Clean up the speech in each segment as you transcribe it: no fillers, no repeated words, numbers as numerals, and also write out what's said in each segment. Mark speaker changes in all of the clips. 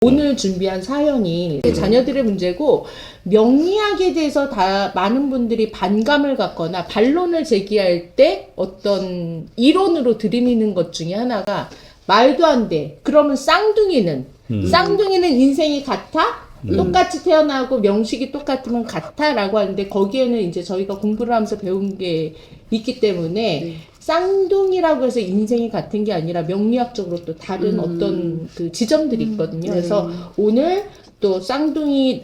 Speaker 1: 오늘 준비한 사연이 자녀들의 문제고, 명리학에 대해서 다 많은 분들이 반감을 갖거나 반론을 제기할 때 어떤 이론으로 들이미는 것 중에 하나가, 말도 안 돼. 그러면 쌍둥이는 인생이 같아? 똑같이 태어나고 명식이 똑같으면 같아? 라고 하는데, 거기에는 이제 저희가 공부를 하면서 배운 게 있기 때문에 쌍둥이라고 해서 인생이 같은 게 아니라 명리학적으로 또 다른 어떤 그 지점들이 있거든요. 그래서 오늘 또 쌍둥이인데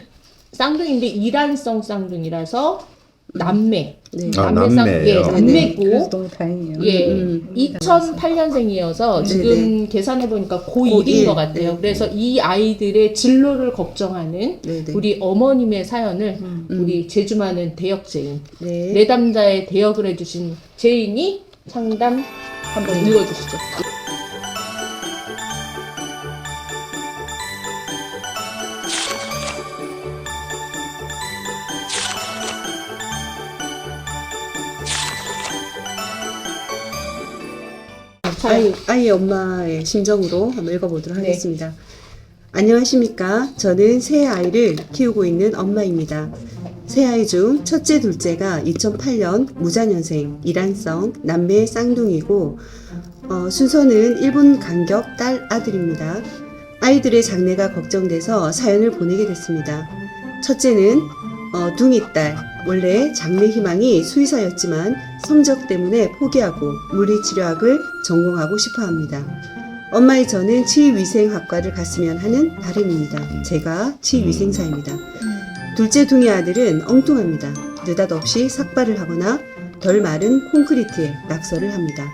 Speaker 1: 이란성 쌍둥이라서 남매.
Speaker 2: 남매예요.
Speaker 1: 예, 남매고.
Speaker 3: 그래서 너무 다행이에요.
Speaker 1: 예, 2008년생이어서 지금 계산해 보니까 고1인 것 같아요.
Speaker 3: 네.
Speaker 1: 그래서 이 아이들의 진로를 걱정하는 우리 어머님의 사연을 우리 제주 많은 대역죄인, 내담자의 대역을 해주신 죄인이 상담 한번 읽어주시죠.
Speaker 4: 아이의 엄마의 심정으로 한번 읽어보도록 하겠습니다. 안녕하십니까. 저는 세 아이를 키우고 있는 엄마입니다. 세 아이 중 첫째, 둘째가 2008년 무자년생, 이란성, 남매 쌍둥이고 순서는 1분 간격 딸 아들입니다. 아이들의 장래가 걱정돼서 사연을 보내게 됐습니다. 첫째는 둥이딸, 원래 장래 희망이 수의사였지만 성적 때문에 포기하고 물리치료학을 전공하고 싶어 합니다. 엄마의 저는 치위생학과를 갔으면 하는 바람입니다. 제가 치위생사입니다. 둘째 둥이 아들은 엉뚱합니다. 느닷없이 삭발을 하거나 덜 마른 콘크리트에 낙서를 합니다.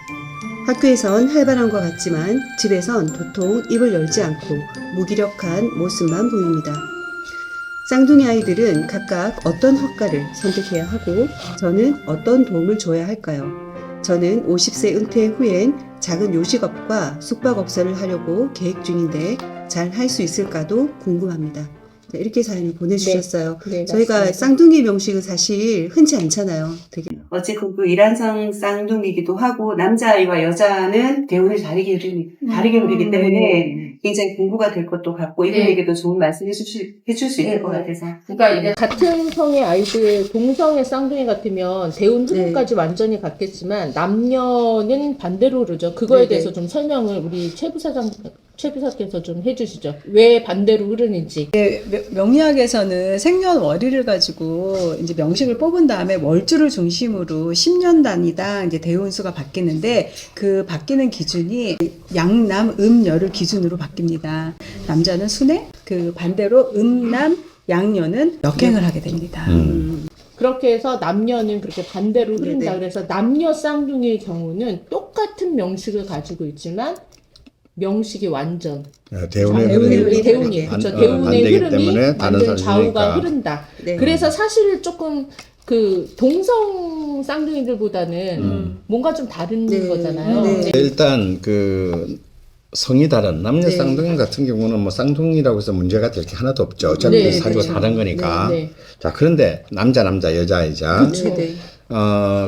Speaker 4: 학교에선 활발한 것 같지만 집에선 도통 입을 열지 않고 무기력한 모습만 보입니다. 쌍둥이 아이들은 각각 어떤 학과를 선택해야 하고 저는 어떤 도움을 줘야 할까요? 저는 50세 은퇴 후엔 작은 요식업과 숙박업소를 하려고 계획 중인데 잘 할 수 있을까도 궁금합니다. 이렇게 사연을 보내주셨어요.
Speaker 1: 네,
Speaker 4: 저희가
Speaker 1: 맞습니다.
Speaker 4: 쌍둥이 명식은 사실 흔치 않잖아요. 되게. 어쨌든 그 이란성 쌍둥이기도 하고 남자아이와 여자는 대운을 다르게 그리기 때문에 굉장히 공부가 될 것도 같고 이분에게도 좋은 말씀 해줄 수 있을 것 같아서.
Speaker 1: 그러니까 이제 같은 성의 아이들, 동성의 쌍둥이 같으면 대운 흐름까지 완전히 같겠지만 남녀는 반대로 그러죠. 그거에 대해서 좀 설명을 우리 최 부사께서 좀 해주시죠. 왜 반대로 흐르는지.
Speaker 3: 명리학에서는 생년월일을 가지고 이제 명식을 뽑은 다음에 월주를 중심으로 10년 단위당 이제 대운수가 바뀌는데 그 바뀌는 기준이 양남, 음녀를 기준으로 바뀝니다. 남자는 순해, 그 반대로 음남, 양녀는 역행을 하게 됩니다.
Speaker 1: 그렇게 해서 남녀는 그렇게 반대로 흐른다. 그래서 남녀 쌍둥이의 경우는 똑같은 명식을 가지고 있지만 명식이 완전
Speaker 2: 대운의
Speaker 1: 대운이 그렇죠. 대운의 흐름이 완전 좌우가
Speaker 2: 흐르니까.
Speaker 1: 흐른다. 그래서 사실 조금 그 동성 쌍둥이들보다는 뭔가 좀 다른 거잖아요.
Speaker 2: 일단 그 성이 다른 남녀 쌍둥이 같은 경우는 뭐 쌍둥이라고 해서 문제가 될 게 하나도 없죠. 어차피 사주가 다른 거니까. 자, 그런데 남자 여자이자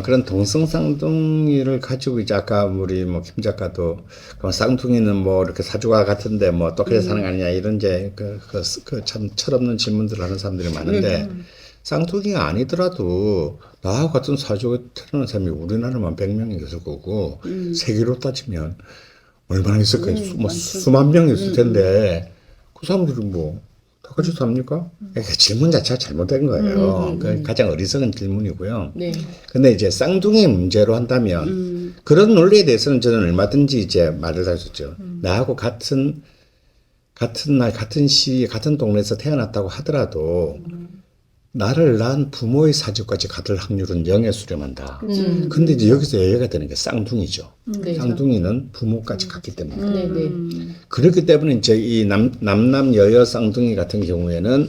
Speaker 2: 그런 동성 쌍둥이를 가지고 이제 아까 우리 뭐 김 작가도 그럼 쌍둥이는 뭐 이렇게 사주가 같은데 뭐 똑같이 사는 거 아니냐 이런 이제 그 참 철없는 질문들을 하는 사람들이 많은데 쌍둥이가 아니더라도 나하고 같은 사주가 태어난 사람이 우리나라만 100명이 있을 거고 세계로 따지면 얼마나 있을까요? 수만 명이 있을 텐데 그 사람들은 뭐 다 같이 삽니까? 그러니까 질문 자체가 잘못된 거예요. 가장 어리석은 질문이고요. 근데 이제 쌍둥이 문제로 한다면 그런 논리에 대해서는 저는 얼마든지 이제 말을 해줬죠. 나하고 같은 날, 같은 시기에, 같은 동네에서 태어났다고 하더라도 나를 낳은 부모의 사주까지 같을 확률은 0에 수렴한다. 근데 이제 여기서 얘기가 되는 게 쌍둥이죠. 쌍둥이는 부모까지 같기 때문에. 그렇기 때문에 이제 이 남남 여여 쌍둥이 같은 경우에는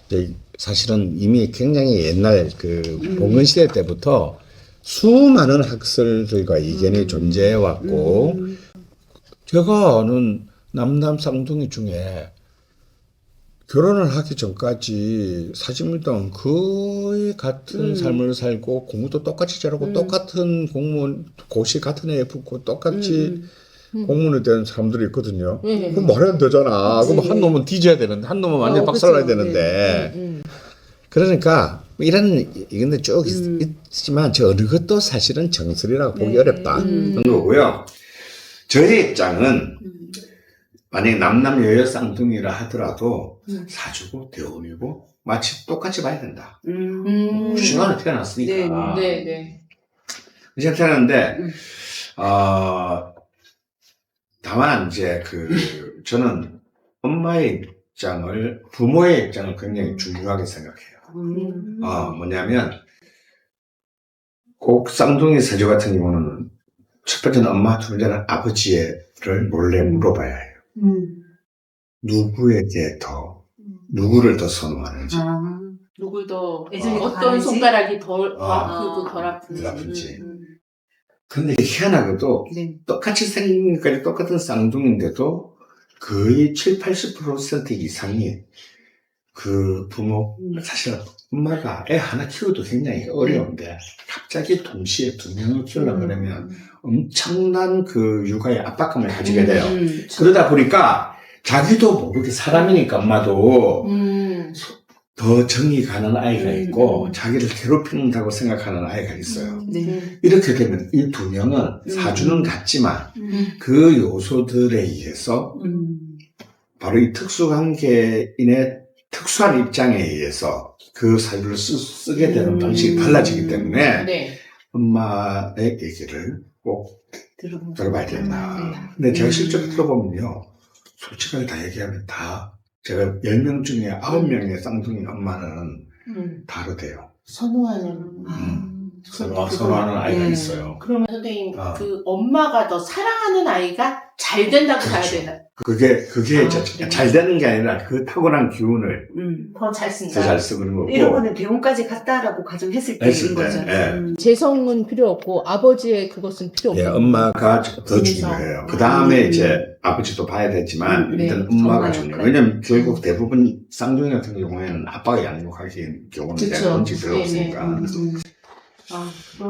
Speaker 2: 이제 사실은 이미 굉장히 옛날 그 봉건 시대 때부터 수많은 학설들과 이견이 존재해 왔고 제가 아는 남남 쌍둥이 중에 결혼을 하기 전까지 40년 동안 거의 같은 삶을 살고 공부도 똑같이 잘하고 똑같은 공무원 고시 같은 애에 붙고 똑같이 공무원이 된 사람들이 있거든요.
Speaker 1: 네.
Speaker 2: 그럼 말이 안 되잖아. 그럼 한 놈은 뒤져야 되는데, 한 놈은 완전 박살나야
Speaker 4: 그쵸.
Speaker 2: 되는데. 그러니까 이런 이건데 쭉 있지만 저 어느 것도 사실은 정설이라고 보기 어렵다. 그런 거고요. 저의 입장은 만약에 남남 여여 쌍둥이라 하더라도 사주고 대운이고 마치 똑같이 봐야 된다. 시간을 태어났으니까.
Speaker 1: 네.
Speaker 2: 이제 태어났는데 다만 이제 저는 엄마의 입장을 부모의 입장을 굉장히 중요하게 생각해요. 뭐냐면 꼭 쌍둥이 사주 같은 경우는 첫 번째는 엄마, 두 번째는 아버지를 몰래 물어봐야 해요. 누구를 더 선호하는지.
Speaker 1: 누굴 더
Speaker 4: 애정이 더
Speaker 1: 어떤
Speaker 4: 강한지?
Speaker 1: 손가락이 덜 아프고 덜 아픈지.
Speaker 2: 덜 아픈지. 근데 희한하게도 똑같이 생긴 것까지 똑같은 쌍둥이인데도 거의 70-80% 이상이 그 부모, 사실 엄마가 애 하나 키우도 굉장히 어려운데 갑자기 동시에 두 명을 키우려고 그러면 엄청난 그 육아의 압박감을 가지게 돼요. 그러다 보니까 자기도 모르게 사람이니까 엄마도 더 정이 가는 아이가 있고 자기를 괴롭힌다고 생각하는 아이가 있어요. 이렇게 되면 이 두 명은 사주는 같지만 그 요소들에 의해서 바로 이 특수관계인의 특수한 입장에 의해서 그 사주를 쓰게 되는 방식이 달라지기 때문에 엄마의 얘기를 꼭 들어봐야 된다. 근데 제가 실제로 들어보면요, 솔직하게 다 얘기하면 다 제가 10명 중에 9명의 쌍둥이 엄마는 다르대요.
Speaker 1: 선호하는.
Speaker 2: 선호하는 아이가 있어요.
Speaker 1: 그러면 선생님 그 엄마가 더 사랑하는 아이가 잘 된다고 봐야 되나?
Speaker 2: 그게 이제 잘 되는 게 아니라 그 타고난 기운을
Speaker 1: 더 잘 쓴다.
Speaker 2: 더 잘 쓰는 거고.
Speaker 4: 이런 거는 대운까지 갔다라고 가정했을 때인 거죠.
Speaker 1: 재성은 필요 없고 아버지의 그것은 필요 없고.
Speaker 2: 예, 엄마가 더 중요해요. 그 다음에 이제 아버지도 봐야 되지만 일단 엄마가 중요해요. 왜냐면 결국 대부분 쌍둥이 같은 경우에는 아빠가 양육하기엔 경우는 내가 본 적이 별로 없으니까.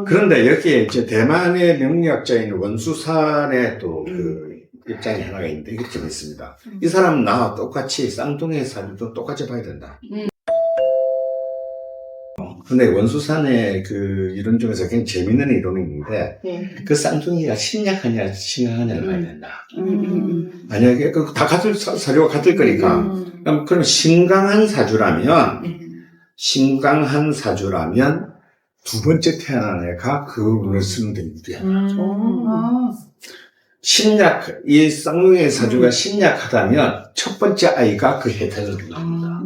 Speaker 2: 그런데 여기에 이제 대만의 명리학자인 원수산의 또 그 입장이 하나가 있는데 이게 재밌습니다. 이 사람은 나와 똑같이 쌍둥이 사주도 똑같이 봐야 된다. 근데 원수산의 그 이론 중에서 굉장히 재밌는 이론이 있는데 그 쌍둥이가 심약하냐 심각하냐를 봐야 된다. 만약에 다 같은 사주가 같을 거니까 그럼 심강한 사주라면 두 번째 태어난 애가 그 운을 쓰는 데 유리하다. 이 쌍둥이의 사주가 심약하다면 첫 번째 아이가 그 혜택을 누립니다.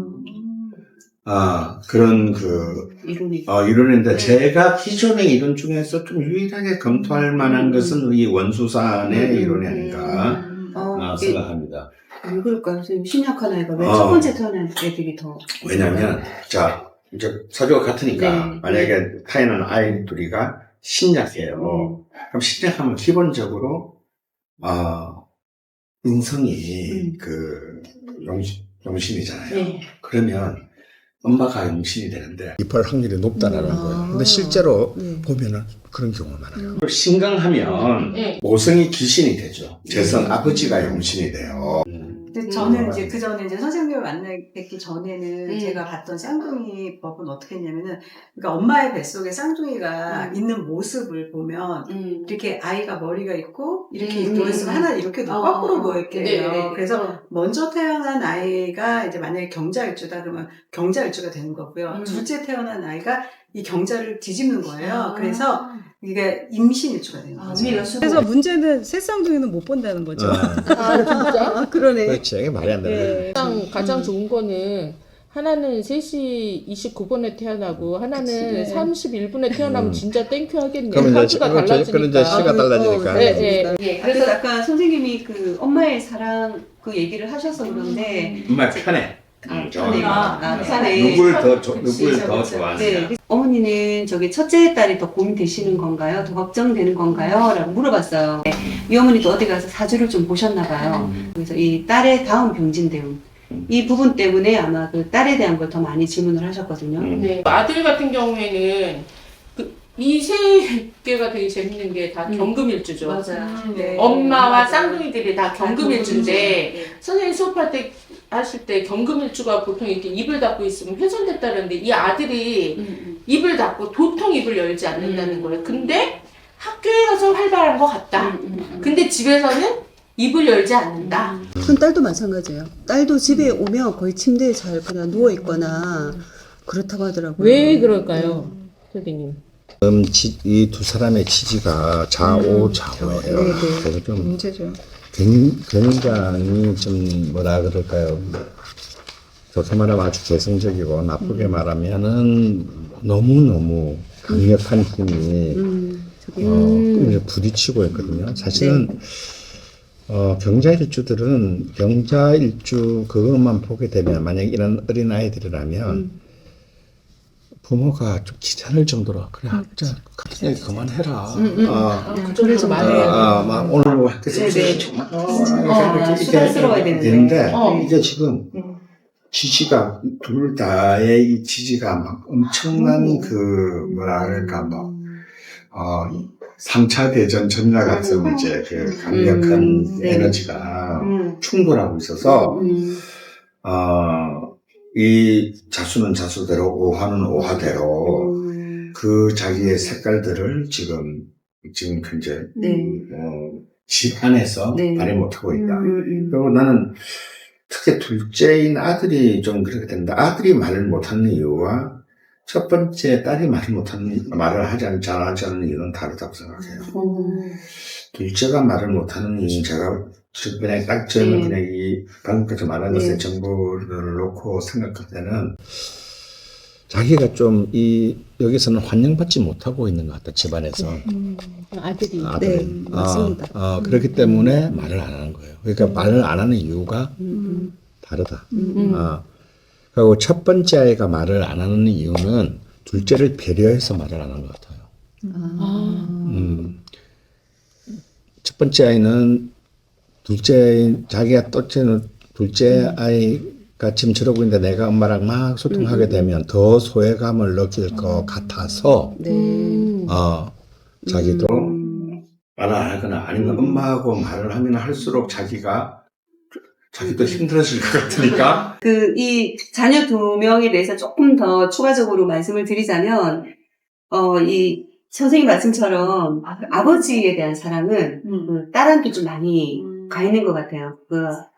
Speaker 2: 그런 이론인데 제가 기존의 이론 중에서 좀 유일하게 검토할 만한 것은 이 원수산의 이론이 아닌가 생각합니다.
Speaker 4: 왜 그럴까요? 선생님, 심약한 아이가 왜 첫 번째 태어난 애들이 더.
Speaker 2: 왜냐면, 이제 사주가 같으니까, 만약에 타이는 아이 둘이가 심약해요. 그럼 심약하면 기본적으로, 인성이 용신이잖아요. 그러면 엄마가 용신이 되는데 입할 확률이 높다라는 거예요. 근데 실제로 보면은 그런 경우가 많아요. 신강하면 모성이 귀신이 되죠. 재성 아버지가 용신이 돼요.
Speaker 3: 근데 저는 이제 그 전에 이제 선생님을 만나뵙기 전에는 제가 봤던 쌍둥이 법은 어떻게 했냐면은, 그러니까 엄마의 뱃속에 쌍둥이가 있는 모습을 보면 이렇게 아이가 머리가 있고 이렇게 누워있으면 하나 이렇게 거꾸로 누워있게 해요. 그래서 먼저 태어난 아이가 이제 만약에 경자일주다 그러면 경자일주가 되는 거고요. 둘째 태어난 아이가 이 경자를 뒤집는 거예요. 그래서 이게 임신일주가 되는 거죠. 그래서 문제는 새 쌍둥이는 못 본다는 거죠.
Speaker 1: 진짜?
Speaker 4: 그러네.
Speaker 2: 그렇지, 이게 말이 안 되는 거예요.
Speaker 1: 가장 좋은 거는 하나는 3시 29분에 태어나고 하나는 31분에 태어나면 진짜 땡큐 하겠네.
Speaker 2: 그러면
Speaker 1: 하루가 달라지니까.
Speaker 2: 그런 이제 시가 달라지니까.
Speaker 4: 그래서 아까 선생님이 그 엄마의 사랑 그 얘기를 하셔서 그런데
Speaker 2: 엄마 편해.
Speaker 4: 편해.
Speaker 2: 누굴 더 좋아하느냐.
Speaker 4: 네. 어머니는 첫째 딸이 더 고민되시는 건가요? 더 걱정되는 건가요? 라고 물어봤어요. 이 어머니도 어디 가서 사주를 좀 보셨나 봐요. 그래서 이 딸의 다음 병진대운 이 부분 때문에 아마 그 딸에 대한 걸 더 많이 질문을 하셨거든요.
Speaker 1: 아들 같은 경우에는 이 세 개가 되게 재밌는 게 다 경금일주죠.
Speaker 4: 맞아요.
Speaker 3: 네.
Speaker 1: 엄마와
Speaker 3: 맞아요.
Speaker 1: 쌍둥이들이 다 경금일주인데 선생님 수업할 때 하실 때 경금일주가 보통 이렇게 입을 닫고 있으면 훼손됐다는데 이 아들이 입을 닫고 도통 입을 열지 않는다는 거예요. 근데 학교에 가서 활발한 것 같다. 근데 집에서는 입을 열지 않는다.
Speaker 4: 큰 딸도 마찬가지예요. 딸도 집에 오면 거의 침대에 잘 그냥 누워 있거나 그렇다고 하더라고요.
Speaker 1: 왜 그럴까요, 선생님?
Speaker 2: 이 두 사람의 지지가 좌우예요.
Speaker 4: 네, 네.
Speaker 2: 그래서 좀
Speaker 3: 문제죠.
Speaker 2: 굉장히 좀 뭐라 그럴까요? 좋게 말하면 아주 개성적이고 나쁘게 말하면은 너무너무 강력한 힘이 이제 부딪히고 있거든요. 사실은 경자일주들은 경자일주 그것만 보게 되면 만약 이런 어린 아이들이라면 부모가 좀 귀찮을 정도로 그래 진짜 같은 얘기 그만해라.
Speaker 1: 그래서 말해요.
Speaker 2: 막 오늘 뭐 학교에서 이렇게
Speaker 4: 수다스러워야 되는데.
Speaker 2: 이게 지금 지지가 둘 다의 이 지지가 막 엄청난 그 뭐라 그럴까 뭐 3차 대전 전야 같은 이제 그 강력한 에너지가 충돌하고 있어서 이 자수는 자수대로 오화는 오화대로 그 자기의 색깔들을 지금 현재 집 안에서 발휘 못하고 있다. 그리고 나는 특히 둘째인 아들이 좀 그렇게 된다. 아들이 말을 못하는 이유와 첫 번째 딸이 말을 잘하지 않는 이유는 다르다고 생각해요. 둘째가 말을 못하는 이유는 제가 그냥 딱 저는 그냥 이 방금까지 말한 것의 정보를 놓고 생각할 때는 자기가 좀 여기서는 환영받지 못하고 있는 것 같다, 집안에서.
Speaker 1: 아들이.
Speaker 4: 네, 맞습니다.
Speaker 2: 그렇기 때문에 말을 안 하는 거예요. 그러니까 말을 안 하는 이유가 다르다. 그리고 첫 번째 아이가 말을 안 하는 이유는 둘째를 배려해서 말을 안 하는 것 같아요. 첫 번째 아이는 자기가 둘째 아이가 지금 저러고 있는데 내가 엄마랑 막 소통하게 되면 더 소외감을 느낄 것 같아서, 자기도 말을 안 하거나 아니면 엄마하고 말을 하면 할수록 자기도 힘들어질 것 같으니까.
Speaker 4: 이 자녀 2명에 대해서 조금 더 추가적으로 말씀을 드리자면, 이 선생님 말씀처럼 아버지에 대한 사랑은 딸한테 좀 많이 가 있는 것 같아요.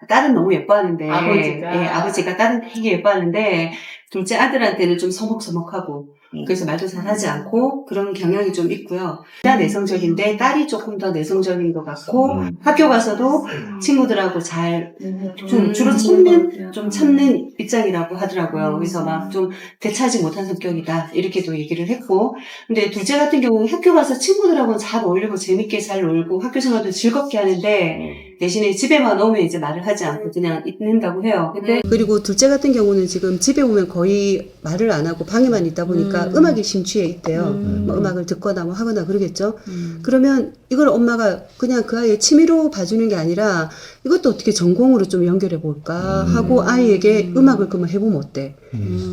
Speaker 4: 딸은 너무 예뻐하는데, 아버지가 딸은 되게 예뻐하는데, 둘째 아들한테는 좀 서먹서먹하고, 그래서 말도 잘하지 않고 그런 경향이 좀 있고요. 다 내성적인데 딸이 조금 더 내성적인 것 같고 학교 가서도 친구들하고 잘 좀 주로 참는 입장이라고 하더라고요. 그래서 막 좀 대차지 못한 성격이다 이렇게도 얘기를 했고, 근데 둘째 같은 경우는 학교 가서 친구들하고는 잘 어울리고 재밌게 잘 놀고 학교 생활도 즐겁게 하는데 대신에 집에만 오면 이제 말을 하지 않고 그냥 있는다고 해요. 근데 그리고 둘째 같은 경우는 지금 집에 오면 거의 말을 안 하고 방에만 있다 보니까 음악에 심취해 있대요. 뭐 음악을 듣거나 뭐 하거나 그러겠죠. 그러면 이걸 엄마가 그냥 그 아이의 취미로 봐주는 게 아니라 이것도 어떻게 전공으로 좀 연결해 볼까 하고 아이에게 음악을 그러면 해보면 어때?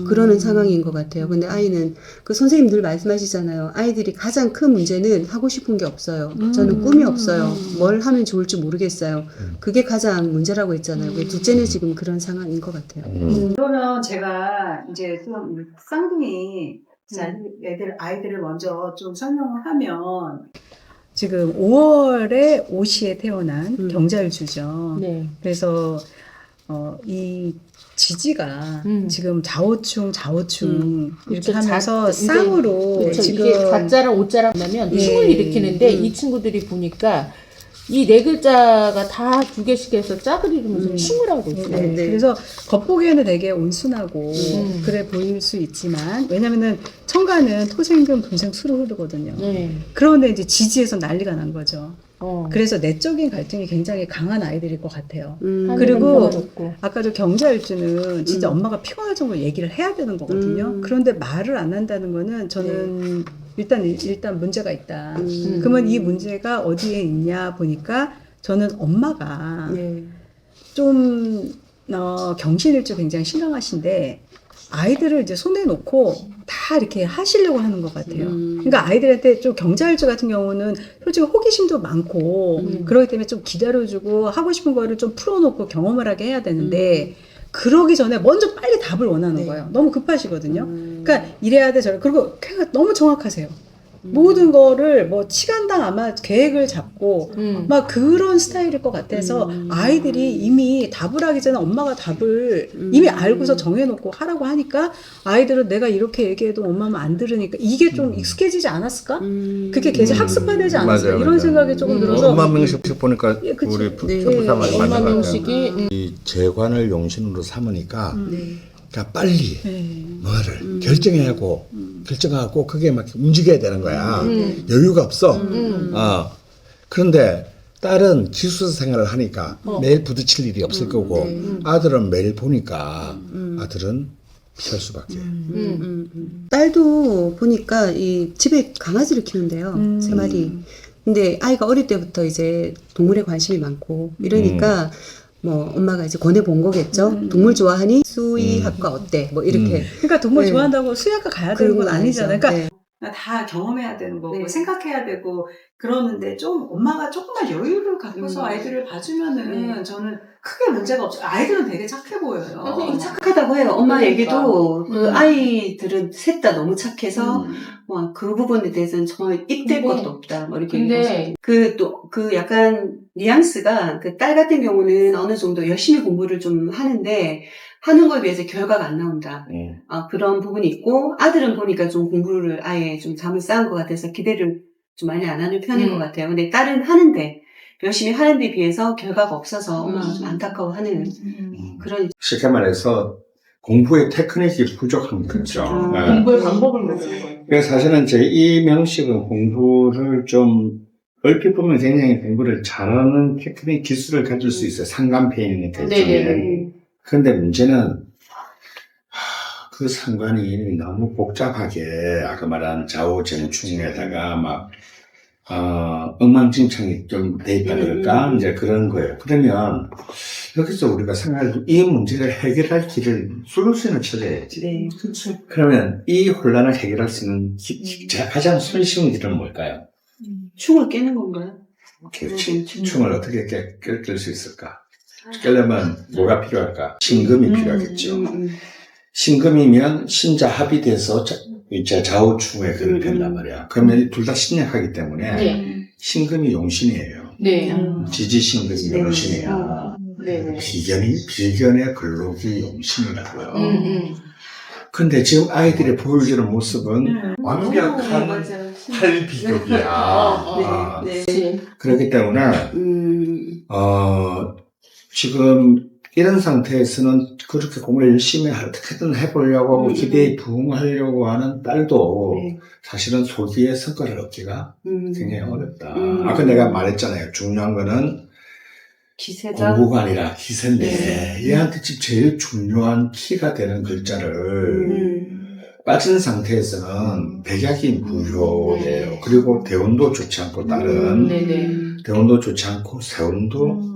Speaker 4: 그러는 상황인 것 같아요. 근데 아이는 그 선생님 늘 말씀하시잖아요. 아이들이 가장 큰 문제는 하고 싶은 게 없어요. 저는 꿈이 없어요. 뭘 하면 좋을지 모르겠어요. 그게 가장 문제라고 했잖아요. 둘째는 지금 그런 상황인 것 같아요.
Speaker 3: 그러면 제가 이제 좀 쌍둥이 아이들을 먼저 좀 설명을 하면 지금 5월에 오시에 태어난 경자일주죠.
Speaker 1: 네.
Speaker 3: 그래서 이 지지가 지금 좌우충 이렇게 하면서 쌍으로
Speaker 1: 그렇죠.
Speaker 3: 지금
Speaker 1: 이게 자자랑 오자랑 만나면 충을 일으키는데 이 친구들이 보니까 이 네 글자가 다 2개씩 해서 짝을 이루면서 충을 하고 있어요.
Speaker 3: 네. 그래서 겉보기에는 되게 온순하고 그래 보일 수 있지만 왜냐면은 청가는 토생금 분생수로 흐르거든요. 그런데 이제 지지에서 난리가 난 거죠. 그래서 내적인 갈등이 굉장히 강한 아이들일 것 같아요. 그리고 아까도 경자일주는 진짜 엄마가 피곤할 정도로 얘기를 해야 되는 거거든요. 그런데 말을 안 한다는 거는 저는 일단 문제가 있다. 그러면 이 문제가 어디에 있냐 보니까 저는 엄마가 좀 경신일주 굉장히 신강하신데 아이들을 이제 손에 놓고 다 이렇게 하시려고 하는 것 같아요. 그러니까 아이들한테 좀 경자일주 같은 경우는 솔직히 호기심도 많고 그렇기 때문에 좀 기다려주고 하고 싶은 거를 좀 풀어놓고 경험을 하게 해야 되는데 그러기 전에 먼저 빨리 답을 원하는 거예요. 너무 급하시거든요. 그러니까 이래야 돼 저래. 그리고 걔가 너무 정확하세요. 모든 거를 뭐 시간당 아마 계획을 잡고 막 그런 스타일일 것 같아서 아이들이 이미 답을 하기 전에 엄마가 답을 이미 알고서 정해놓고 하라고 하니까 아이들은 내가 이렇게 얘기해도 엄마는 안 들으니까 이게 좀 익숙해지지 않았을까? 그게 계속 학습화되지 않았을까?
Speaker 2: 맞아요,
Speaker 3: 이런
Speaker 2: 맞아요.
Speaker 3: 생각이 조금 들어서
Speaker 2: 엄마 명식 보니까
Speaker 3: 예, 그쵸.
Speaker 2: 우리
Speaker 4: 네.
Speaker 2: 부부사 말이
Speaker 1: 엄마
Speaker 2: 맞는 것
Speaker 1: 명식이
Speaker 2: 같아요. 이 재관을 용신으로 삼으니까 그러니까 빨리 뭐를 결정하고 그게 막 움직여야 되는 거야. 여유가 없어. 그런데 딸은 기숙사 생활을 하니까 매일 부딪힐 일이 없을 거고 아들은 매일 보니까 아들은 피할 수밖에.
Speaker 4: 딸도 보니까 이 집에 강아지를 키운대요. 3마리. 근데 아이가 어릴 때부터 이제 동물에 관심이 많고 이러니까 뭐 엄마가 이제 권해 본 거겠죠. 동물 좋아하니 수의학과 어때? 뭐 이렇게.
Speaker 3: 그러니까 동물
Speaker 4: 네.
Speaker 3: 좋아한다고 수의학과 가야 되는 건 아니잖아요. 그러니까
Speaker 4: 네.
Speaker 3: 다 경험해야 되는 거고
Speaker 4: 네.
Speaker 3: 생각해야 되고 그러는데 좀 엄마가 조금만 여유를 갖고서 아이들을 봐주면은 저는 크게 문제가 없어요. 아이들은 되게 착해 보여요.
Speaker 4: 착하다고 해요. 엄마
Speaker 3: 그러니까.
Speaker 4: 얘기도 그 아이들은 셋 다 너무 착해서 뭐 그 부분에 대해서는 정말 입댈
Speaker 1: 근데-
Speaker 4: 것도 없다. 뭐 이렇게
Speaker 1: 근데-
Speaker 4: 얘기하시거든요. 그 약간 뉘앙스가 그 딸 같은 경우는 어느 정도 열심히 공부를 좀 하는데 하는 거에 비해서 결과가 안 나온다. 그런 부분이 있고 아들은 보니까 좀 공부를 아예 좀 잠을 쌓은 것 같아서 기대를 좀 많이 안 하는 편인 것 같아요. 근데 딸은 하는데 열심히 하는 데 비해서 결과가 없어서 엄마가 좀 안타까워하는 그런
Speaker 2: 쉽게 말해서 공부의 테크닉이 부족한 거죠.
Speaker 1: 공부의 방법을 모르는 거예요.
Speaker 2: 그래서 사실은 제 이 명식은 공부를 좀 얼핏 보면 굉장히 공부를 잘하는 테크닉 기술을 가질 수 있어요. 상관폐인이 될
Speaker 1: 네네네.
Speaker 2: 적에. 그런데 문제는 그 상관이 너무 복잡하게 아까 말한 좌우쟁충에다가 막 엉망진창이 좀 돼 있다 그럴까? 이제 그런 거예요. 그러면 여기서 우리가 생각할 이 문제를 해결할 길을 솔루션을 찾아야지.
Speaker 4: 네.
Speaker 2: 그러면 이 혼란을 해결할 수 있는 가장 손쉬운 길은 뭘까요?
Speaker 4: 충을 깨는 건가요?
Speaker 2: 충을 어떻게 깰 수 있을까? 깨려면 뭐가 필요할까? 신금이 필요하겠죠. 신금이면 신자 합의돼서 이제 좌우충에 그걸 뺀단 말이야. 그러면 둘 다 신약하기 때문에
Speaker 1: 네.
Speaker 2: 신금이 용신이에요.
Speaker 1: 네.
Speaker 2: 지지신금이 용신이야.
Speaker 1: 네.
Speaker 2: 비견의 근록이 용신이라고요. 근데 지금 아이들이 보여주는 모습은 완벽한 탈비격이야.
Speaker 4: 네.
Speaker 2: 그렇기 때문에 지금 이런 상태에서는 그렇게 공부를 열심히 어떻게든 해보려고 하고 기대에 부응하려고 하는 딸도 사실은 소기의 성과를 얻기가 굉장히 어렵다. 아까 내가 말했잖아요. 중요한 거는
Speaker 4: 기세다.
Speaker 2: 공부가 아니라 기세인데 얘한테 지금 제일 중요한 키가 되는 글자를 빠진 상태에서는 백약이 무효예요. 그리고 대운도 좋지 않고 딸은 대운도 좋지 않고 세운도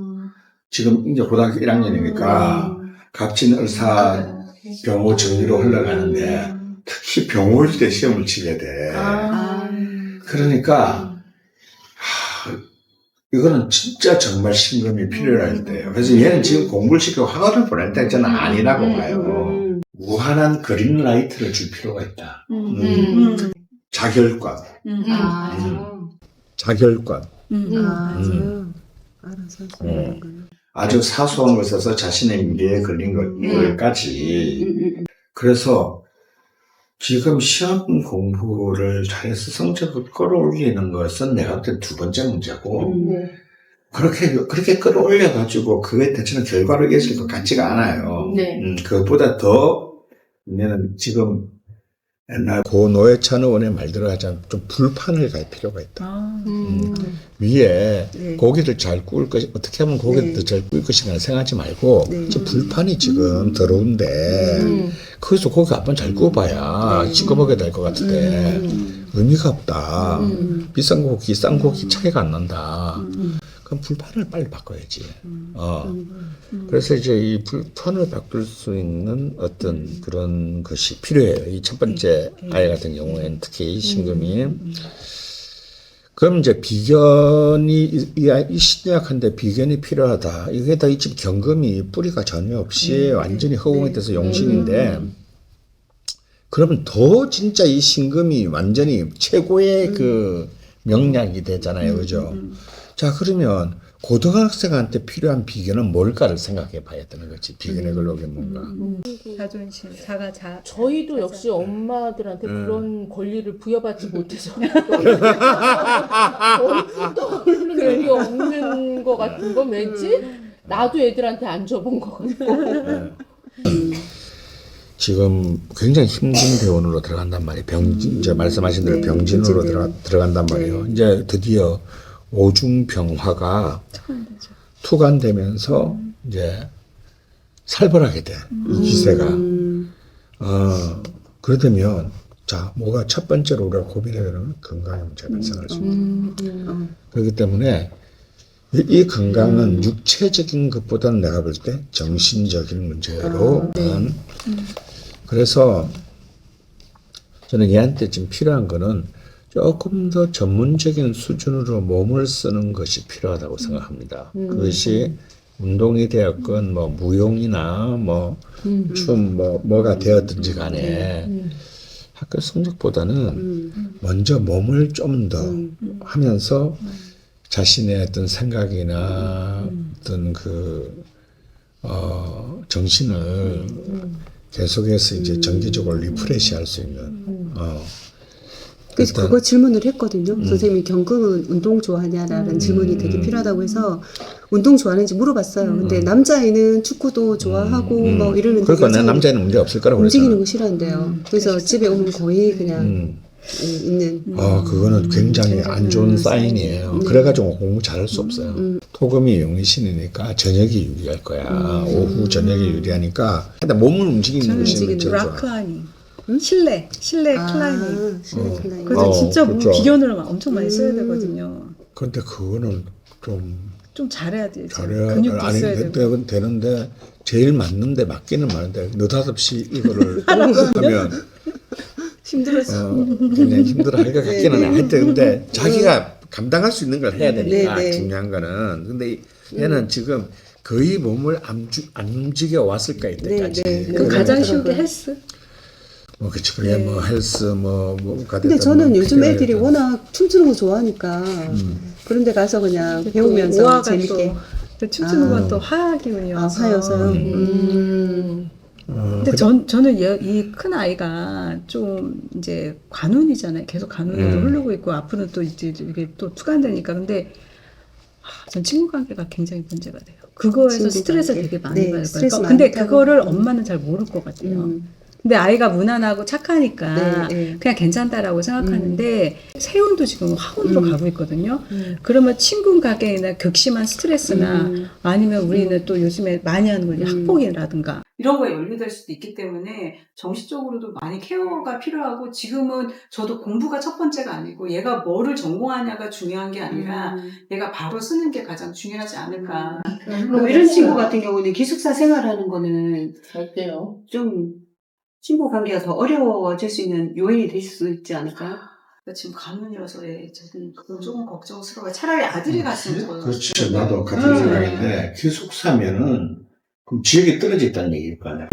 Speaker 2: 지금 이제 고등학교 1학년이니까 갑진 을사 병호 정리로 흘러가는데 특히 병호일 때 시험을 치게 돼. 그러니까 이거는 진짜 정말 신금이 필요할 때예요. 그래서 얘는 지금 공부를 시키고 학원을 보낼 때는 아니라고 봐요. 무한한 그린라이트를 줄 필요가 있다. 자결관. 자결관.
Speaker 4: 알아서
Speaker 2: 아주 사소한 것에서 자신의 미래에 걸린 것까지. 그래서 지금 시험 공부를 잘해서 성적을 끌어올리는 것은 내가 볼 때 두 번째 문제고, 그렇게 끌어올려가지고 그거에 대체는 결과를 이어질 것 같지가 않아요. 그것보다 더, 얘는 지금 옛날 고 노회찬 의원의 말대로 하자면 좀 불판을 갈 필요가 있다. 위에 고기를 잘 구울 것, 어떻게 하면 고기를 잘 구울 것인가 생각하지 말고, 저 불판이 지금 더러운데, 거기서 고기 한 번 잘 구워봐야 씻어먹어야 될 것 같은데, 의미가 없다. 비싼 고기, 싼 고기 차이가 안 난다. 그럼 불판을 빨리 바꿔야지. 그래서 이제 이 불판을 바꿀 수 있는 어떤 그런 것이 필요해요. 이 첫 번째 아이 같은 경우에는 특히 신금이. 그럼 이제 비견이 이 신약한데 비견이 필요하다. 이게 다 이 집 경금이 뿌리가 전혀 없이 완전히 허공에 떠서 용신인데 그러면 더 진짜 이 신금이 완전히 최고의 그 명량이 되잖아요, 그죠? 자, 그러면 고등학생한테 필요한 비견은 뭘까를 생각해 봐야 되는 거지. 비견의 근록이 뭔가.
Speaker 3: 자존심,
Speaker 1: 저희도 역시 엄마들한테 그런 권리를 부여받지 못해서 떠오르는 게 없는 것 같은 건 왠지 나도 애들한테 안 줘본 것 같고.
Speaker 2: 지금 굉장히 힘든 대원으로 들어간단 말이에요. 이제 말씀하신 대로 병진으로 들어간단 말이에요. 이제 드디어 오중병화가 투간되면서 이제 살벌하게 돼. 이 기세가. 그러면 자, 뭐가 첫 번째로 우리가 고민해야 되는 건강의 문제가 발생할 수 있다. 그렇기 때문에 이 건강은 육체적인 것보다는 내가 볼 때 정신적인 문제로 그래서 저는 얘한테 지금 필요한 거는 조금 더 전문적인 수준으로 몸을 쓰는 것이 필요하다고 생각합니다. 그것이 운동이 되었건 뭐 무용이나 뭐 춤 뭐가 되었든지 간에 학교 성적보다는 먼저 몸을 좀 더 하면서 자신의 어떤 생각이나 어떤 그 정신을 계속해서 이제 정기적으로 리프레시 할 수 있는
Speaker 4: 그래서 그거 질문을 했거든요. 선생님이 경금은 운동 좋아하냐라는 질문이 되게 필요하다고 해서 운동 좋아하는지 물어봤어요. 근데 남자애는 축구도 좋아하고 뭐 이러는데
Speaker 2: 그러니까 내 남자애는 문제 없을 거라고
Speaker 4: 움직이는
Speaker 2: 그랬잖아.
Speaker 4: 거 싫어한대요. 그래서 집에 오면 거의 그냥 있는.
Speaker 2: 그거는 굉장히 안 좋은 사인이에요. 그래가지고 공부 잘할 수 없어요. 토금이 용신이니까 저녁이 유리할 거야. 오후 저녁이 유리하니까. 근데 몸을 움직이는 것이 제일 좋아.
Speaker 3: 락클라이닝. 실내 클라이밍.
Speaker 4: 실내 클라이밍.
Speaker 3: 그래서 진짜
Speaker 2: 그렇죠.
Speaker 3: 비견을 엄청 많이 써야 되거든요.
Speaker 2: 근데 그거는
Speaker 3: 좀 잘해야 돼요.
Speaker 2: 잘해야
Speaker 3: 근육도
Speaker 2: 아니
Speaker 3: 있어야 되고.
Speaker 2: 되는데 제일 맞는데 맞기는 맞는데 느닷없이 이거를 하면
Speaker 4: 힘들었어.
Speaker 2: 굉장히 힘들어할 것 같기는 해. 하여튼 근데 자기가 감당할 수 있는 걸 해야 되니까 중요한 거는. 근데 얘는 지금 거의 몸을 안 움직여 왔을까 이때까지.
Speaker 3: 그 가장 쉬운 게 헬스.
Speaker 2: 뭐 그치 그게 뭐 헬스 뭐가
Speaker 4: 근데 저는 요즘 애들이 워낙 춤추는 거 좋아하니까 그런데 가서 그냥 배우면서 재밌게.
Speaker 3: 또 춤추는 건 또 화 기운이어서.
Speaker 4: 화여서요.
Speaker 3: 근데 저는 이 큰 아이가 좀 이제 관운이잖아요. 계속 관운으로 흐르고 있고 앞으로는 또 이제 이게 또 투간되니까. 근데 전 친구 관계가 굉장히 문제가 돼요. 그거에서 스트레스를 되게 많이 받을 거예요. 근데 그거를 엄마는 잘 모를 것 같아요. 근데 아이가 무난하고 착하니까 그냥 괜찮다라고 생각하는데 세운도 지금 화운으로 가고 있거든요. 그러면 친분 관계나 극심한 스트레스나 아니면 우리는 또 요즘에 많이 하는 건 학폭이라든가 이런 거에 연루될 수도 있기 때문에 정신적으로도 많이 케어가 필요하고 지금은 저도 공부가 첫 번째가 아니고 얘가 뭐를 전공하냐가 중요한 게 아니라 얘가 바로 쓰는 게 가장 중요하지 않을까.
Speaker 4: 그럼 이런 친구 같은 경우는 기숙사 생활하는 거는
Speaker 1: 어때요?
Speaker 4: 좀 친구 관계가 더 어려워질 수 있는 요인이 될 수 있지 않을까요?
Speaker 3: 지금 가문이어서 저는 그건 조금 걱정스러워요. 차라리 아들이 갔으면 좋아요.
Speaker 2: 그렇죠. 나도 같은 생각인데 기숙사면은 그럼 지역이 떨어져 있다는 얘기일 거 아니야.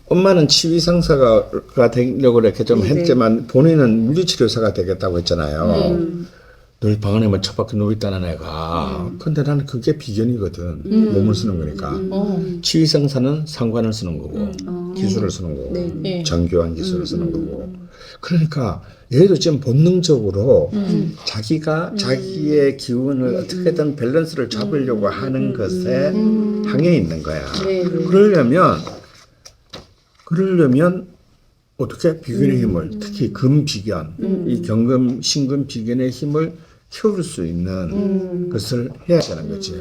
Speaker 2: 엄마는 치위 상사가 되려고 이렇게 좀 했지만 본인은 물리치료사가 되겠다고 했잖아요. 늘 방 안에만 처박혀 누워있다는 애가. 근데 나는 그게 비견이거든. 몸을 쓰는 거니까. 치위 상사는 상관을 쓰는 거고 기술을 쓰는 거고 정교한 기술을 쓰는 거고. 그러니까 얘도 지금 본능적으로 자기가 자기의 기운을 어떻게든 밸런스를 잡으려고 하는 것에 향해 있는 거야. 그러려면 어떻게 비견의 힘을 특히 금비견, 이 경금, 신금 비견의 힘을 키울 수 있는 것을 해야 되는 거지.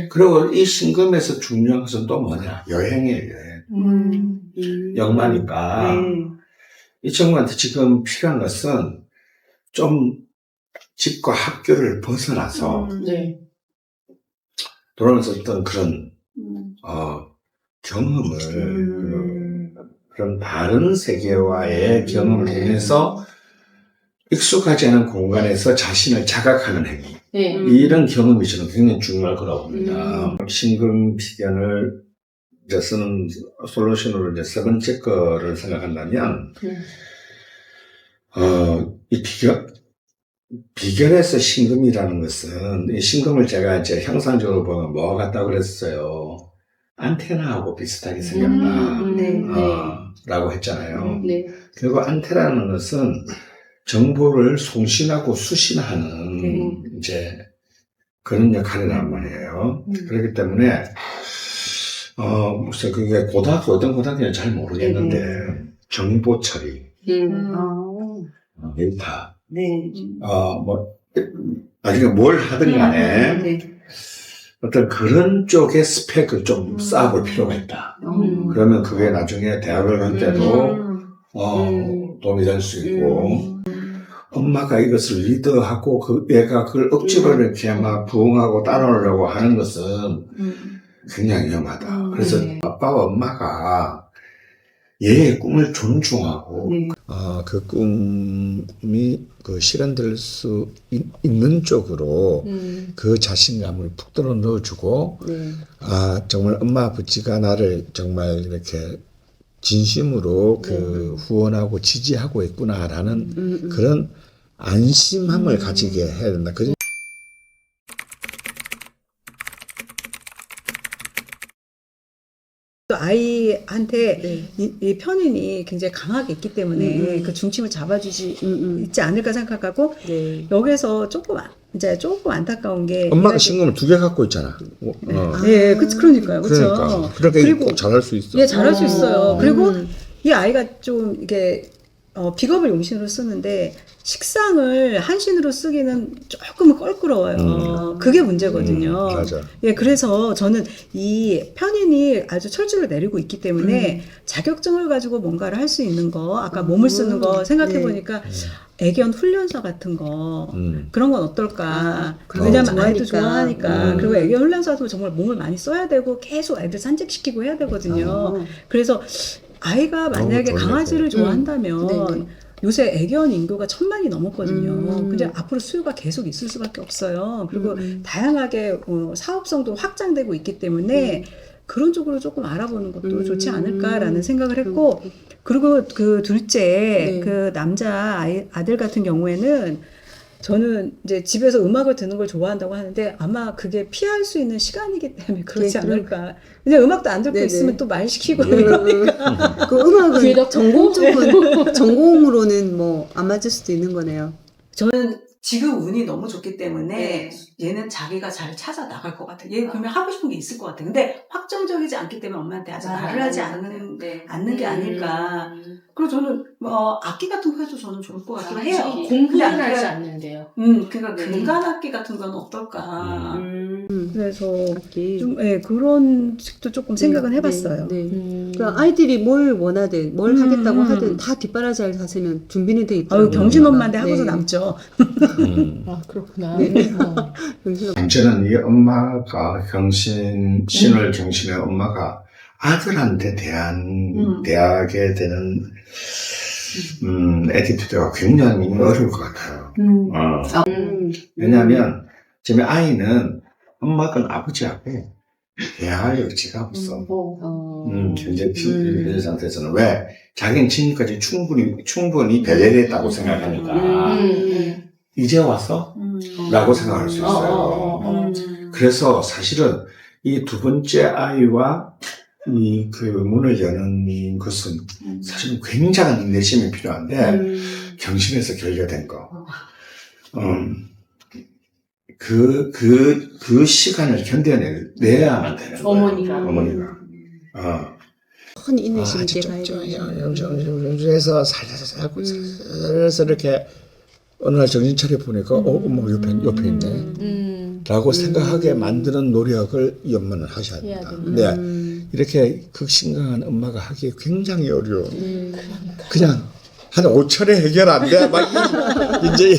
Speaker 2: 그리고 이 신금에서 중요한 것은 또 뭐냐? 여행이에요. 여행. 역마니까 이 친구한테 지금 필요한 것은 좀 집과 학교를 벗어나서 돌아오면서 어떤 그런 경험을 그런 다른 세계와의 경험을 통해서 익숙하지 않은 공간에서 자신을 자각하는 행위.
Speaker 1: 네.
Speaker 2: 이런 경험이 저는 굉장히 중요할 거라고 봅니다. 심금 피견을 이제 쓰는 솔루션으로 이제 세 번째 거를 생각한다면, 이 비견에서 심금이라는 것은, 이 심금을 제가 이제 형상적으로 보면 뭐 같다고 그랬어요. 안테나하고 비슷하게 생겼다. 라고 했잖아요.
Speaker 1: 네.
Speaker 2: 그리고 안테나라는 것은 정보를 송신하고 수신하는 이제 그런 역할이란 말이에요. 그렇기 때문에 무슨 그게 어떤 고등학교는 잘 모르겠는데 정보 처리, 데이터, 나중에 뭘 하든 간에 어떤 그런 쪽의 스펙을 좀 쌓아볼 필요가 있다. 그러면 그게 나중에 대학을 갈 때도 도움이 될 수 있고, 엄마가 이것을 리드하고 그 애가 그걸 억지로 이렇게 막 부응하고 따라오려고 하는 것은 굉장히 위험하다. 그래서 아빠와 엄마가 얘의 꿈을 존중하고 그 꿈이 그 실현될 수 있는 쪽으로 그 자신감을 푹 들어 넣어주고 정말 엄마 아버지가 나를 정말 이렇게 진심으로 그 후원하고 지지하고 있구나라는 그런 안심함을 가지게 해야 된다.
Speaker 3: 또 아이한테 이 편인이 굉장히 강하게 있기 때문에 그 중심을 잡아주지 있지 않을까 생각하고 여기서 조금 안타까운 게
Speaker 2: 엄마가 신금을 2개 갖고 있잖아.
Speaker 3: 네, 그러니까요, 그렇죠.
Speaker 2: 그러니까
Speaker 3: 그리고
Speaker 2: 꼭 잘할 수 있어.
Speaker 3: 예, 잘할 수 있어요. 그리고 이 아이가 좀 이게 비겁을 용신으로 쓰는데 식상을 한신으로 쓰기는 조금 껄끄러워요. 그게 문제거든요.
Speaker 2: 맞아.
Speaker 3: 예, 그래서 저는 이 편인이 아주 철저를 내리고 있기 때문에 자격증을 가지고 뭔가를 할 수 있는 거, 아까 몸을 쓰는 거 생각해 보니까 애견 훈련사 같은 거 그런 건 어떨까? 왜냐면 아이도 좋아하니까. 그리고 애견 훈련사도 정말 몸을 많이 써야 되고 계속 애들 산책시키고 해야 되거든요. 그래서 아이가 만약에 강아지를 좋아한다면 요새 애견 인구가 1000만이 넘었거든요. 근데 앞으로 수요가 계속 있을 수밖에 없어요. 그리고 다양하게 사업성도 확장되고 있기 때문에 그런 쪽으로 조금 알아보는 것도 좋지 않을까라는 생각을 했고, 그리고 그 둘째 그 남자 아들 같은 경우에는 저는 이제 집에서 음악을 듣는 걸 좋아한다고 하는데 아마 그게 피할 수 있는 시간이기 때문에 그렇지 않을까. 그냥 음악도 안 듣고 있으면 또 말 시키고 이러니까.
Speaker 4: 그 음악은 전공으로는 뭐 안 맞을 수도 있는 거네요.
Speaker 3: 저는 지금 운이 너무 좋기 때문에 얘는 자기가 잘 찾아 나갈 것 같아. 얘 그러면 하고 싶은 게 있을 것 같아. 근데 확정적이지 않기 때문에 엄마한테 아직 말을 하지 않는 게 아닐까. 그리고 저는 악기 같은 거 해도 저는 좋을 것 같긴 해요.
Speaker 1: 공부를 하지 않는데요.
Speaker 3: 그러니까 금관 악기 같은 건 어떨까. 그래서 좀 그런 식도 조금 생각은 해봤어요.
Speaker 4: 그러니까 아이들이 뭘 원하든 뭘 하겠다고 하든 다 뒷바라지를 다시면 준비는 돼 있다.
Speaker 3: 경신 엄마인데 하고서 남죠.
Speaker 1: 아, 그렇구나.
Speaker 2: 저는 이 엄마가 신을 경신의 엄마가 아들한테 대하게 되는 애티튜드가 굉장히 어려울 것 같아요. 왜냐하면 지금 아이는 엄마건 아버지하고 대할 여지가 없어. 현재 상태에서는. 왜? 자기는 지금까지 충분히 배려됐다고 생각하니까 이제 와서? 라고 생각할 수 있어요. 그래서 사실은 이 두 번째 아이와 그 문을 여는 것은 사실은 굉장한 인내심이 필요한데 경신에서 결여된 거. 그 시간을 견뎌내야만 되는 거예요. 어머니가.
Speaker 4: 큰 인내심 있게 가야 돼요.
Speaker 2: 영주에서 살살살살살살 이렇게 어느 날 정신 차려 보니까 엄마 옆에 있네 라고 생각하게 만드는 노력을 이 엄마는 하셔야 된다. 근데 이렇게 극심강한 엄마가 하기 굉장히 어려워. 그냥 한 5천에 해결 안 돼. 막 이제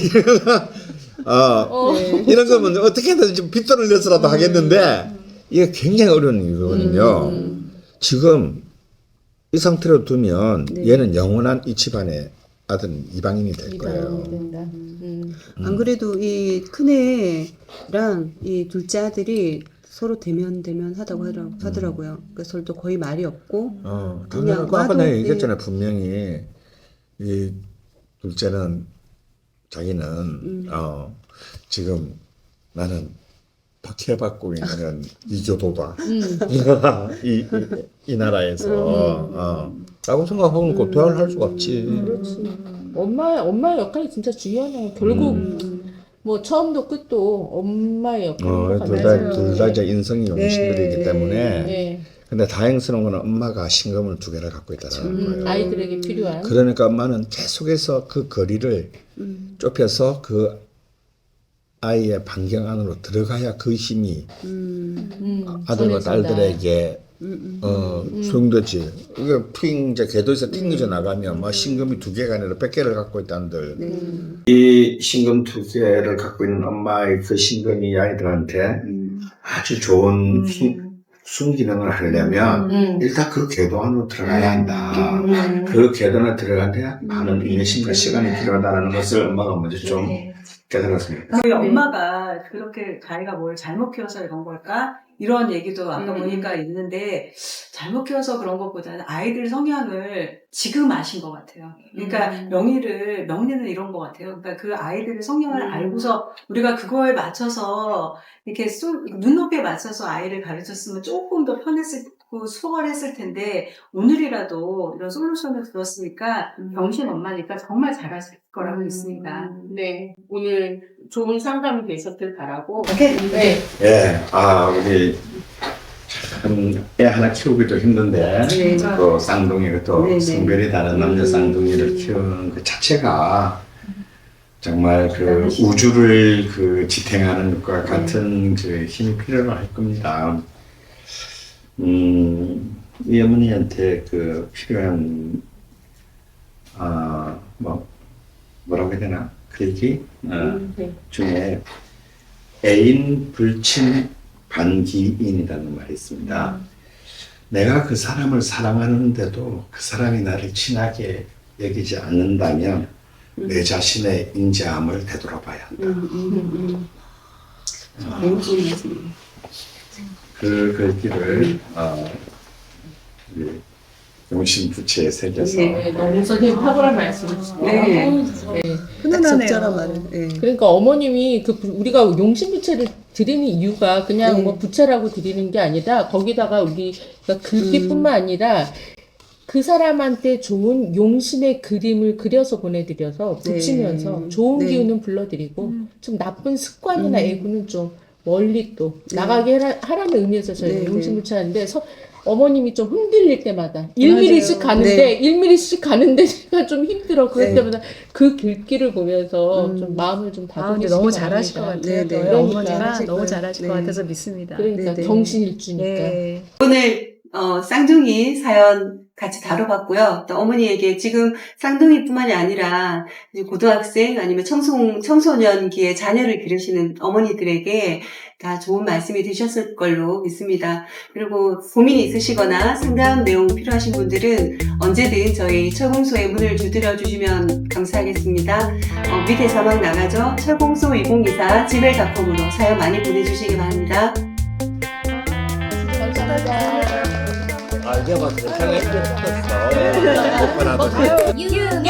Speaker 2: 이런 거면 어떻게든 좀 빗돈을 내서라도 하겠는데 이게 굉장히 어려운 이유거든요. 지금 이 상태로 두면
Speaker 4: 네.
Speaker 2: 얘는 영원한 이 집안의 아들은 이방인이 될 거예요.
Speaker 1: 된다.
Speaker 4: 안 그래도 이 큰애랑 이 둘째 아들이 서로 대면 하다고 하더라고요. 그래서 서로 거의 말이 없고
Speaker 2: 당연히
Speaker 4: 그냥
Speaker 2: 아까
Speaker 4: 와도,
Speaker 2: 내가
Speaker 4: 예.
Speaker 2: 얘기했잖아요. 분명히 이 둘째는 자기는 지금 나는 박해받고 있는 이교도다. 이 나라에서 라고 생각하면 그 대화를 할 수가 없지.
Speaker 1: 그렇지. 엄마의 역할이 진짜 중요하네요. 결국 뭐 처음도 끝도 엄마의 역할인 것 같아요.
Speaker 2: 둘 다 이제 인성이 용신들이기
Speaker 3: 네.
Speaker 2: 때문에.
Speaker 1: 네.
Speaker 2: 근데 다행스러운 건 엄마가 신금을 2개를 갖고 있다는 거예요.
Speaker 1: 아이들에게 필요한.
Speaker 2: 그러니까 엄마는 계속해서 그 거리를 좁혀서 그 아이의 반경 안으로 들어가야 그 힘이 아들과
Speaker 1: 전해진다.
Speaker 2: 딸들에게 수용되지. 이게 이제 궤도에서 튕겨져 나가면 뭐 신금이 2개가 아니라 100개를 갖고 있다는들. 이 신금 2개를 갖고 있는 엄마의 그 신금이 아이들한테 아주 좋은 순기능을 하려면 일단 그 궤도 안으로 들어가야 한다. 그 궤도 안에 들어가야 많은 인내심과 시간이 필요하다는 것을 엄마가 먼저 좀 깨달았습니다.
Speaker 3: 저희 엄마가 그렇게 자기가 뭘 잘못 키워서 이런 걸까? 이런 얘기도 아까 보니까 있는데 잘못 키워서 그런 것보다는 아이들 성향을 지금 아신 것 같아요. 그러니까 명리는 이런 것 같아요. 그러니까 그 아이들의 성향을 알고서 우리가 그거에 맞춰서 이렇게 눈높이에 맞춰서 아이를 가르쳤으면 조금 더 편했을 수월했을 텐데 오늘이라도 이런 솔루션을 들었으니까 병신 엄마니까 정말 잘하실 거라고 믿습니다.
Speaker 1: 네. 오늘 좋은 상담이 되셨길 바라고.
Speaker 3: 오케이.
Speaker 1: 네.
Speaker 2: 예, 우리 참 애 하나 키우기도 힘든데 또 쌍둥이 또 성별이 다른 남자 쌍둥이를 키우는 그 자체가 정말 그 우주를 그 지탱하는 것과 같은 그 힘이 필요할 겁니다. 이 어머니한테 그 필요한 뭐라고 해야 되나 그 얘기 중에 애인 불친 반기인이라는 말이 있습니다. 내가 그 사람을 사랑하는데도 그 사람이 나를 친하게 여기지 않는다면 내 자신의 인자함을 되돌아봐야 한다. 그 글귀를 용신 부채에 새겨서
Speaker 1: 네, 너무 선생님 탁월한 말씀이시네요.
Speaker 3: 네.
Speaker 4: 딱 적절한 말을. 네.
Speaker 1: 그러니까 어머님이 우리가 용신부채를 드리는 이유가 그냥 뭐 부채라고 드리는 게 아니라 거기다가 우리가 글귀뿐만 아니라 그 사람한테 좋은 용신의 그림을 그려서 보내드려서 붙이면서 좋은 기운은 불러드리고 좀 나쁜 습관이나 애구는 좀 멀리 또 나가게 하라는 의미에서 저희가 용신부채 하는데 어머님이 좀 흔들릴 때마다 1mm씩 가는데 1mm씩 가는데 제가 좀 힘들어. 그럴 때마다 그 글귀를 보면서 좀 마음을 좀 다독이시기
Speaker 3: 너무
Speaker 1: 바랍니다.
Speaker 3: 잘하실 것 같아요.
Speaker 1: 그러니까.
Speaker 3: 어머니가 너무 잘하실 것 같아서 믿습니다.
Speaker 1: 그러니까 정신일주니까.
Speaker 4: 오늘 쌍둥이 사연 같이 다뤄봤고요. 또 어머니에게 지금 쌍둥이뿐만이 아니라 이제 고등학생 아니면 청소년기에 자녀를 기르시는 어머니들에게 다 좋은 말씀이 되셨을 걸로 믿습니다. 그리고 고민이 있으시거나 상담 내용 필요하신 분들은 언제든 저희 철공소에 문을 두드려 주시면 감사하겠습니다. 밑에 자막 나가죠? 철공소2024 gmail.com으로 사연 많이 보내주시기 바랍니다.
Speaker 1: 감사합니다.
Speaker 2: 이제 막 세상에 떴어.
Speaker 5: 유명